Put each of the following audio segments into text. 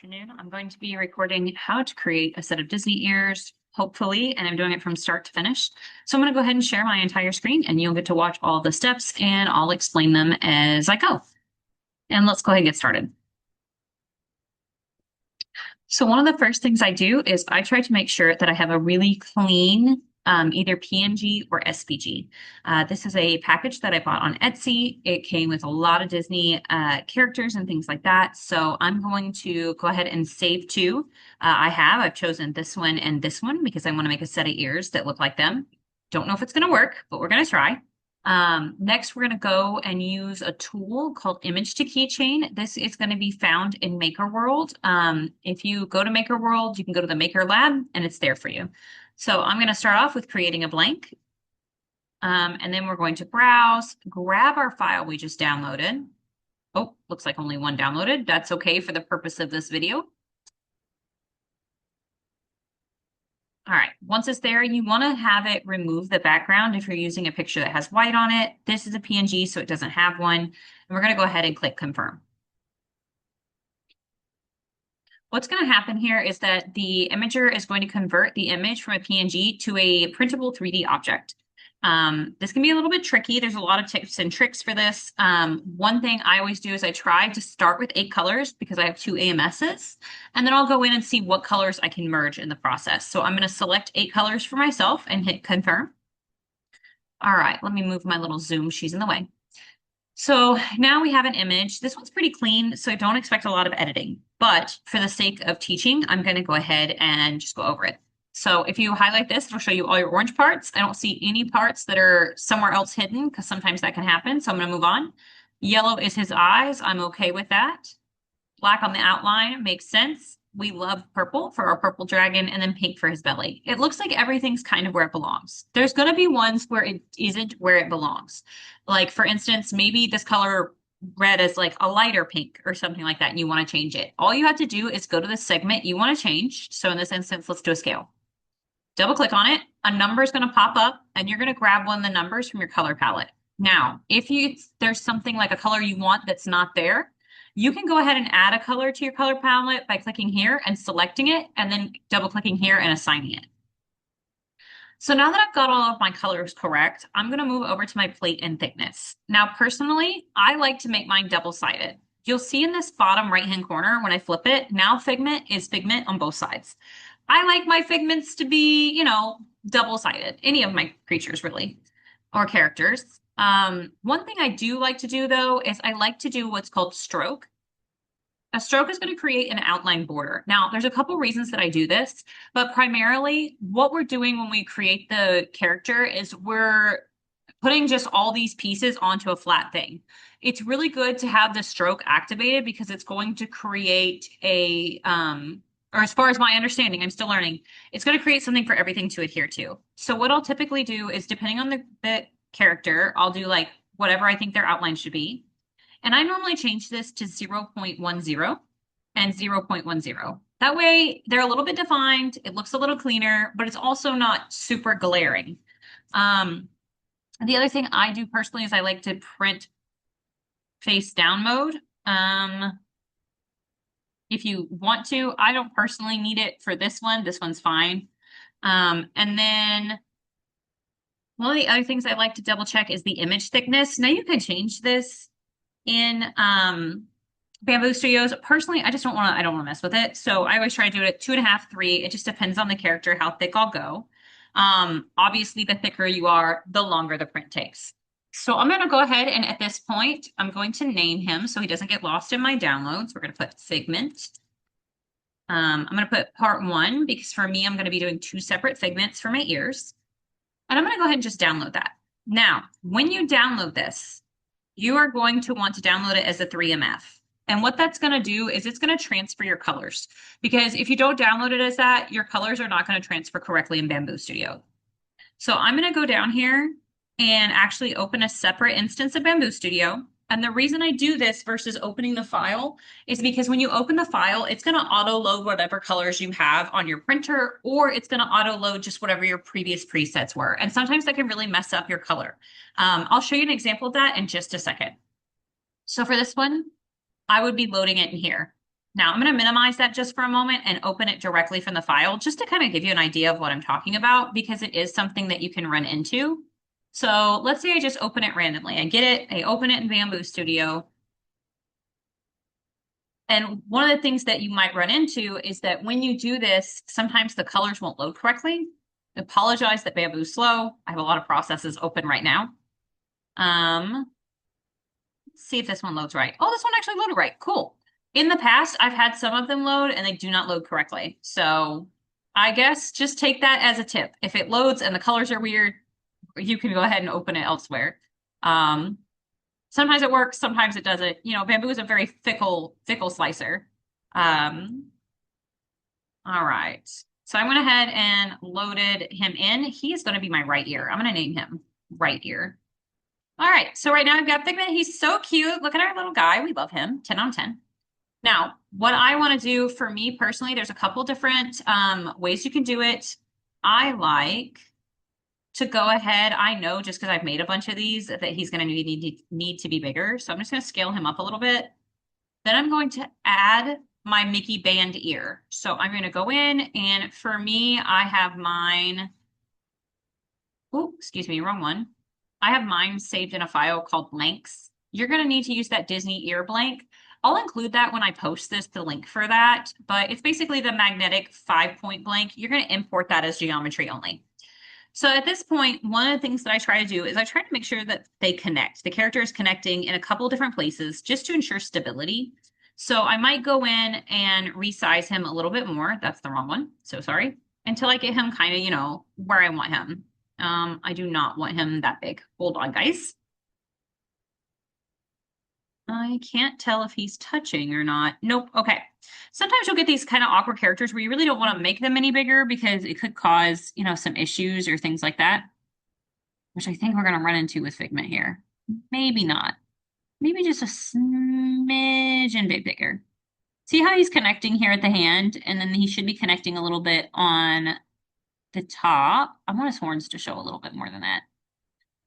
afternoon. I'm going to be recording how to create a set of Disney ears, hopefully, and I'm doing it from start to finish. So I'm going to go ahead and share my entire screen and you'll get to watch all the steps and I'll explain them as I go. And let's go ahead and get started. So one of the first things I do is I try to make sure that I have a really clean either PNG or SVG. This is a package that I bought on Etsy. It came with a lot of Disney characters and things like that. So I'm going to go ahead and save two. I've chosen this one and this one because I want to make a set of ears that look like them. Don't know if it's going to work, but we're going to try. Next, we're going to go and use a tool called Image to Keychain. This is going to be found in MakerWorld. If you go to MakerWorld, you can go to the Maker Lab and it's there for you. So I'm going to start off with creating a blank. And then we're going to browse, grab our file we just downloaded. Oh, looks like only one downloaded. That's okay for the purpose of this video. All right, once it's there, you want to have it remove the background if you're using a picture that has white on it. This is a PNG, so it doesn't have one. And we're going to go ahead and click confirm. What's going to happen here is that the imager is going to convert the image from a PNG to a printable 3D object. This can be a little bit tricky. There's a lot of tips and tricks for this. One thing I always do is I try to start with 8 colors because I have 2 AMSs, and then I'll go in and see what colors I can merge in the process. So I'm going to select 8 colors for myself and hit confirm. All right, let me move my little zoom. She's in the way. So now we have an image. This one's pretty clean, so I don't expect a lot of editing. But for the sake of teaching, I'm going to go ahead and just go over it. So if you highlight this, it'll show you all your orange parts. I don't see any parts that are somewhere else hidden because sometimes that can happen. So I'm going to move on. Yellow is his eyes. I'm okay with that. Black on the outline makes sense. We love purple for our purple dragon and then pink for his belly. It looks like everything's kind of where it belongs. There's going to be ones where it isn't where it belongs. Like for instance, maybe this color red is like a lighter pink or something like that and you want to change it. All you have to do is go to the segment you want to change. So in this instance, let's do a scale. Double click on it. A number is going to pop up and you're going to grab one of the numbers from your color palette. Now, if there's something like a color you want that's not there, you can go ahead and add a color to your color palette by clicking here and selecting it and then double clicking here and assigning it. So now that I've got all of my colors correct, I'm going to move over to my plate and thickness. Now, personally, I like to make mine double-sided. You'll see in this bottom right-hand corner when I flip it, now Figment is Figment on both sides. I like my Figments to be, double-sided. Any of my creatures, really, or characters. One thing I do like to do, though, is I like to do what's called stroke. A stroke is going to create an outline border. Now, there's a couple reasons that I do this, but primarily what we're doing when we create the character is we're putting just all these pieces onto a flat thing. It's really good to have the stroke activated because it's going to create a, or as far as my understanding, I'm still learning, it's going to create something for everything to adhere to. So what I'll typically do is depending on the character, I'll do like whatever I think their outline should be. And I normally change this to 0.10 and 0.10. That way they're a little bit defined. It looks a little cleaner, but it's also not super glaring. The other thing I do personally is I like to print face down mode. If you want to, I don't personally need it for this one. This one's fine. And then one of the other things I like to double check is the image thickness. Now you can change this in Bamboo Studios. Personally, I don't want to mess with it. So I always try to do it at 2.5, 3. It just depends on the character, how thick I'll go. Obviously, the thicker you are, the longer the print takes. So I'm going to go ahead and at this point, I'm going to name him so he doesn't get lost in my downloads. We're going to put Figment. I'm going to put part 1 because for me, I'm going to be doing 2 separate Figments for my ears. And I'm going to go ahead and just download that. Now, when you download this, you are going to want to download it as a 3MF. And what that's going to do is it's going to transfer your colors. Because if you don't download it as that, your colors are not going to transfer correctly in Bamboo Studio. So I'm going to go down here and actually open a separate instance of Bamboo Studio. And the reason I do this versus opening the file is because when you open the file, it's going to auto-load whatever colors you have on your printer, or it's going to auto-load just whatever your previous presets were. And sometimes that can really mess up your color. I'll show you an example of that in just a second. So for this one, I would be loading it in here. Now I'm going to minimize that just for a moment and open it directly from the file just to kind of give you an idea of what I'm talking about because it is something that you can run into. So let's say I just open it randomly. I get it, I open it in Bamboo Studio. And one of the things that you might run into is that when you do this, sometimes the colors won't load correctly. I apologize that Bamboo's slow. I have a lot of processes open right now. Let's see if this one loads right. Oh, this one actually loaded right. Cool. In the past, I've had some of them load and they do not load correctly. So I guess just take that as a tip. If it loads and the colors are weird, you can go ahead and open it elsewhere. Sometimes it works, sometimes it doesn't. You know, Bamboo is a very fickle slicer. All right. So I went ahead and loaded him in. He is going to be my right ear. I'm going to name him Right Ear. All right. So right now I've got Figment. He's so cute. Look at our little guy. We love him. 10 on 10. Now, what I want to do for me personally, there's a couple different ways you can do it. I like to go ahead. I know just because I've made a bunch of these that he's going to need to be bigger. So I'm just going to scale him up a little bit. Then I'm going to add my Mickey band ear. So I'm going to go in and for me, I have mine. Oh, excuse me, wrong one. I have mine saved in a file called blanks. You're going to need to use that Disney ear blank. I'll include that when I post this, the link for that, but it's basically the magnetic 5-point blank. You're going to import that as geometry only. So at this point, one of the things that I try to do is I try to make sure that they connect. The character is connecting in a couple different places just to ensure stability. So I might go in and resize him a little bit more. That's the wrong one. So sorry. Until I get him kind of, you know, where I want him. I do not want him that big. Hold on, guys. I can't tell if he's touching or not. Nope. Okay. Sometimes you'll get these kind of awkward characters where you really don't want to make them any bigger because it could cause, you know, some issues or things like that, which I think we're going to run into with Figment here. Maybe not. Maybe just a smidgen bit bigger. See how he's connecting here at the hand, and then he should be connecting a little bit on the top. I want his horns to show a little bit more than that.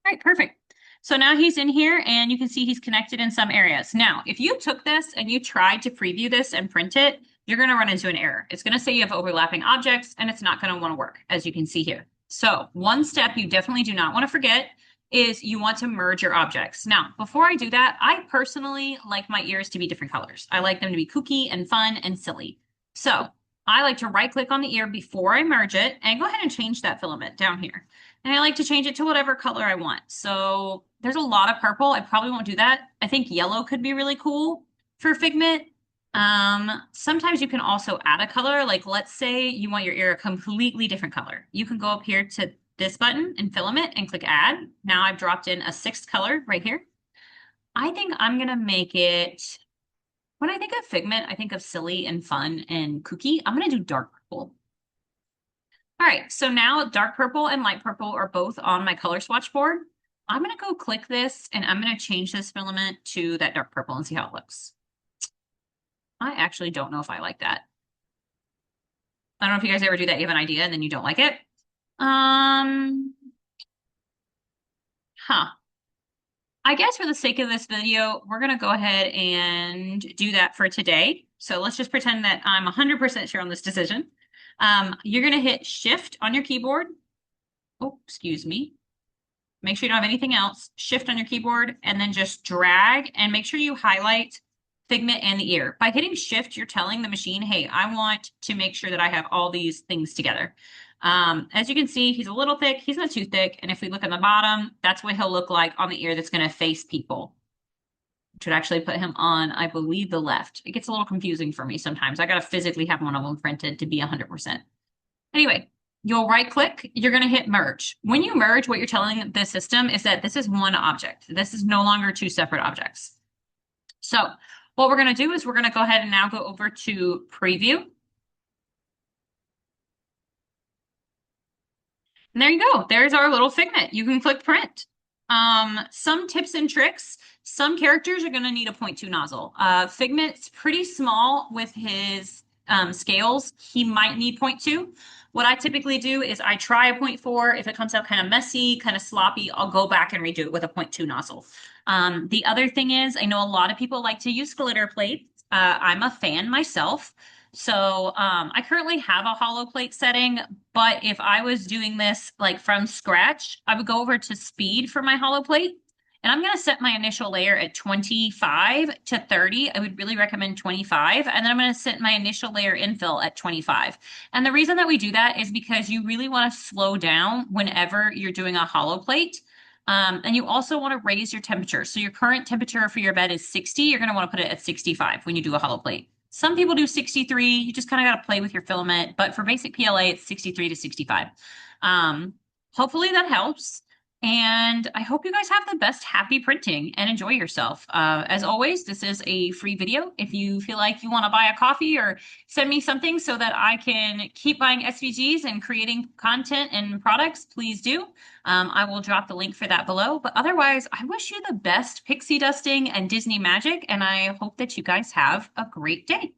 All right, perfect. So now he's in here and you can see he's connected in some areas. Now, if you took this and you tried to preview this and print it, you're going to run into an error. It's going to say you have overlapping objects and it's not going to want to work, as you can see here. So one step you definitely do not want to forget is you want to merge your objects. Now, before I do that, I personally like my ears to be different colors. I like them to be kooky and fun and silly. So I like to right click on the ear before I merge it and go ahead and change that filament down here. And I like to change it to whatever color I want. So there's a lot of purple. I probably won't do that. I think yellow could be really cool for Figment. Sometimes you can also add a color. Like let's say you want your ear a completely different color. You can go up here to this button and filament and click add. Now I've dropped in a 6th color right here. I think I'm going to make it, when I think of Figment, I think of silly and fun and kooky. I'm going to do dark purple. All right, so now dark purple and light purple are both on my color swatch board. I'm going to go click this and I'm going to change this filament to that dark purple and see how it looks. I actually don't know if I like that. I don't know if you guys ever do that. You have an idea and then you don't like it. I guess for the sake of this video, we're going to go ahead and do that for today. So let's just pretend that I'm 100% sure on this decision. You're going to hit Shift on your keyboard. Oh, excuse me. Make sure you don't have anything else. Shift on your keyboard and then just drag and make sure you highlight Figment and the ear. By hitting Shift, you're telling the machine, hey, I want to make sure that I have all these things together. As you can see, he's a little thick. He's not too thick. And if we look at the bottom, that's what he'll look like on the ear that's going to face people. Which would actually put him on, I believe, the left. It gets a little confusing for me sometimes. I got to physically have one of them printed to be 100%. Anyway, you'll right click, you're going to hit merge. When you merge, what you're telling the system is that this is one object. This is no longer 2 separate objects. So what we're going to do is we're going to go ahead and now go over to preview. And there you go. There's our little Figment. You can click print. Some tips and tricks. Some characters are going to need a 0.2 nozzle. Figment's pretty small with his scales. He might need 0.2. What I typically do is I try a 0.4. If it comes out kind of messy, kind of sloppy, I'll go back and redo it with a 0.2 nozzle. The other thing is, I know a lot of people like to use glitter plates. I'm a fan myself. So I currently have a hollow plate setting, but if I was doing this like from scratch, I would go over to speed for my hollow plate. And I'm going to set my initial layer at 25 to 30. I would really recommend 25. And then I'm going to set my initial layer infill at 25. And the reason that we do that is because you really want to slow down whenever you're doing a hollow plate. And you also want to raise your temperature. So your current temperature for your bed is 60. You're going to want to put it at 65 when you do a hollow plate. Some people do 63. You just kind of got to play with your filament. But for basic PLA, it's 63 to 65. Um, Hopefully that helps. And I hope you guys have the best happy printing and enjoy yourself. As always, this is a free video. If you feel like you want to buy a coffee or send me something so that I can keep buying SVGs and creating content and products, please do. I will drop the link for that below. But otherwise, I wish you the best pixie dusting and Disney magic, and I hope that you guys have a great day.